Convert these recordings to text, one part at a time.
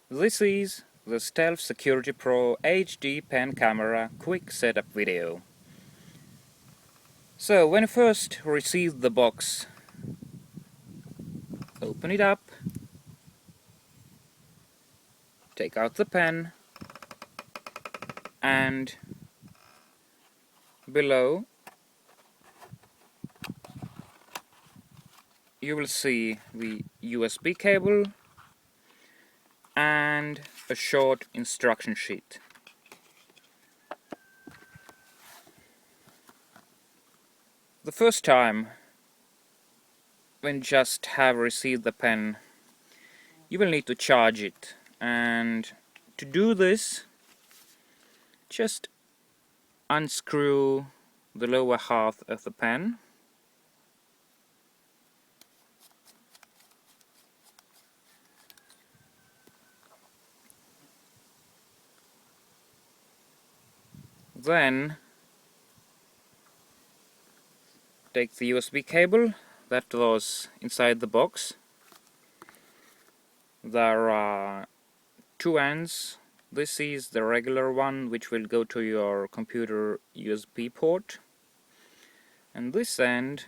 This is the Stealth Security Pro HD pen camera quick setup video. So when you first receive the box, open it up, take out the pen, and below you will see the USB cable and a short instruction sheet. The first time when you just have received the pen, you will need to charge it, and to do this, just unscrew the lower half of the pen. Then take the USB cable that was inside the box. There are two ends. This is the regular one, which will go to your computer USB port, and this end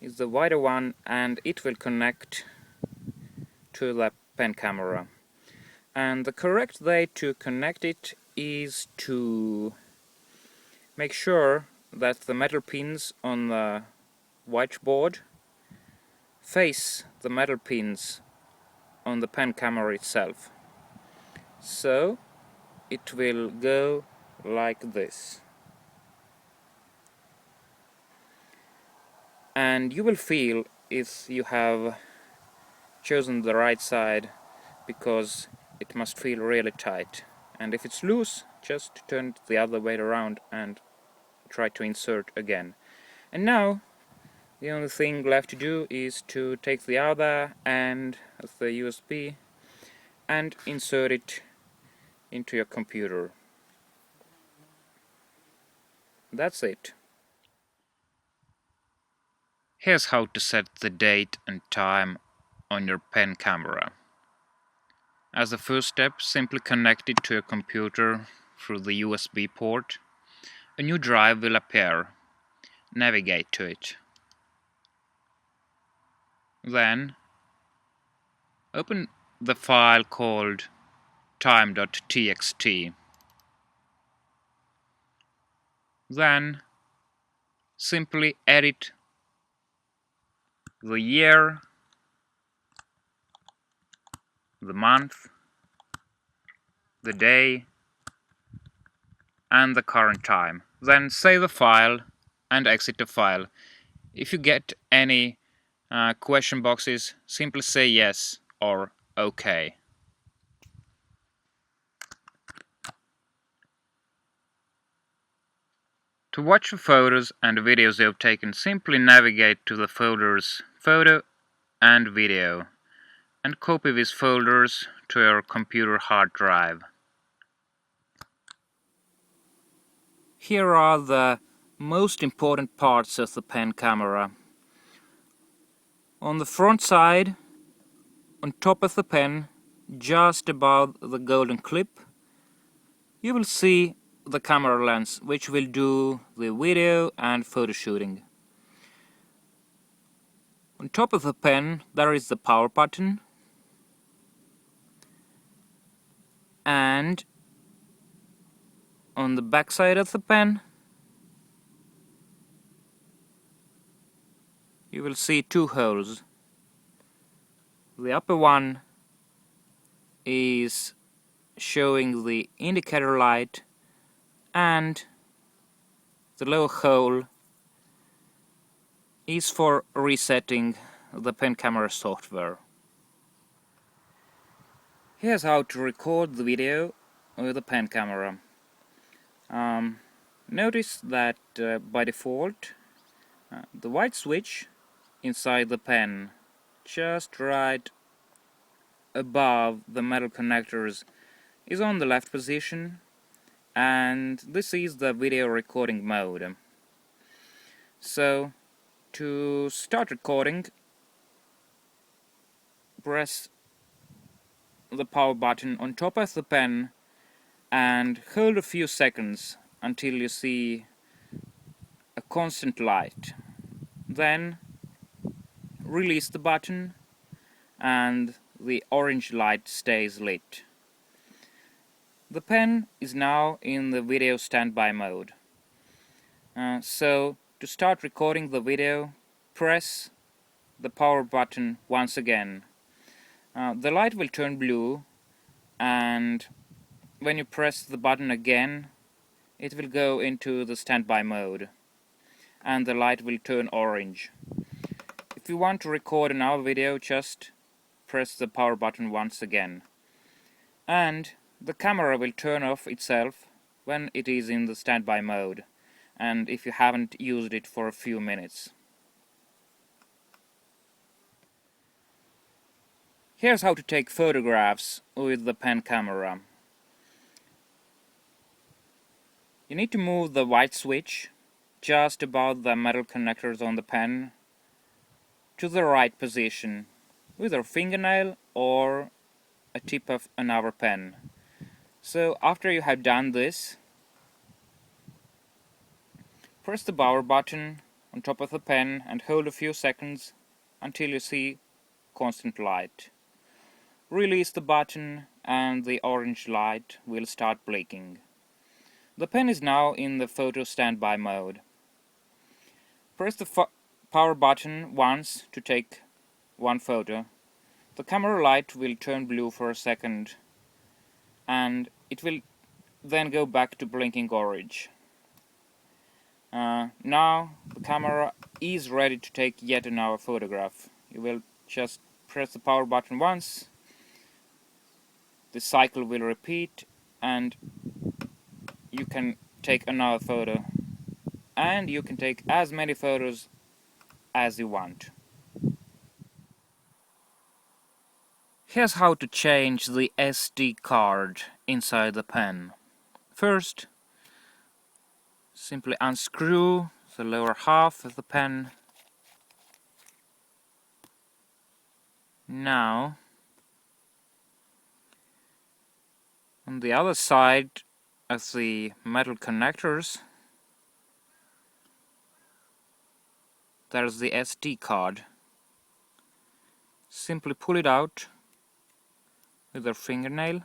is the wider one, and it will connect to the pen camera. And the correct way to connect it is to make sure that the metal pins on the whiteboard face the metal pins on the pen camera itself. So it will go like this. And you will feel if you have chosen the right side, because it must feel really tight. And if it's loose, just turn it the other way around and try to insert again. And now the only thing left to do is to take the other end of the USB and insert it into your computer. That's it. Here's how to set the date and time on your pen camera. As a first step, simply connect it to your computer through the USB port. A new drive will appear. Navigate to it. Then open the file called time.txt. Then simply edit the year, the month, the day, and the current time. Then save the file and exit the file. If you get any question boxes, simply say yes or OK. To watch the photos and videos you have taken, simply navigate to the folders Photo and Video and copy these folders to your computer hard drive. Here are the most important parts of the pen camera. On the front side, on top of the pen, just above the golden clip, you will see the camera lens, which will do the video and photo shooting. On top of the pen there is the power button, and on the back side of the pen you will see two holes. The upper one is showing the indicator light, and the lower hole is for resetting the pen camera software. Here's how to record the video with the pen camera. Notice that by default the white switch inside the pen, just right above the metal connectors, is on the left position, and this is the video recording mode. So to start recording, press the power button on top of the pen and hold a few seconds until you see a constant light. Then release the button and the orange light stays lit. The pen is now in the video standby mode. So to start recording the video, press the power button once again. The light will turn blue, and when you press the button again, it will go into the standby mode and the light will turn orange. If you want to record another video, just press the power button once again, and the camera will turn off itself when it is in the standby mode, and if you haven't used it for a few minutes. Here's how to take photographs with the pen camera. You need to move the white switch just above the metal connectors on the pen to the right position with your fingernail or a tip of another pen. So after you have done this, press the power button on top of the pen and hold a few seconds until you see constant light. Release the button and the orange light will start blinking. The pen is now in the photo standby mode. Press the power button once to take one photo. The camera light will turn blue for a second and it will then go back to blinking orange. Now the camera is ready to take yet another photograph. You will just press the power button once, the cycle will repeat, and you can take another photo, and you can take as many photos as you want. Here's how to change the SD card inside the pen. First, simply unscrew the lower half of the pen. Now, on the other side of the metal connectors, there's the SD card. Simply pull it out with your fingernail.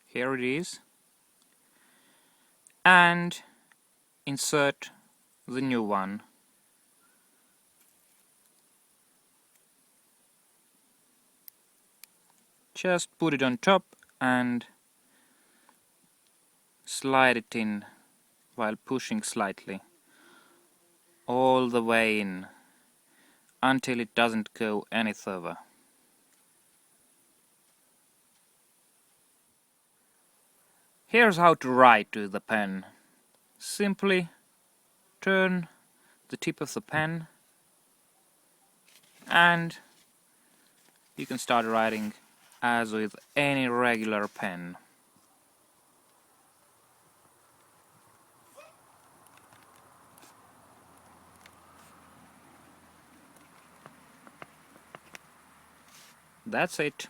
Here it is. And insert the new one. Just put it on top and slide it in while pushing slightly all the way in until it doesn't go any further. Here's how to write with the pen. Simply turn the tip of the pen and you can start writing as with any regular pen. That's it.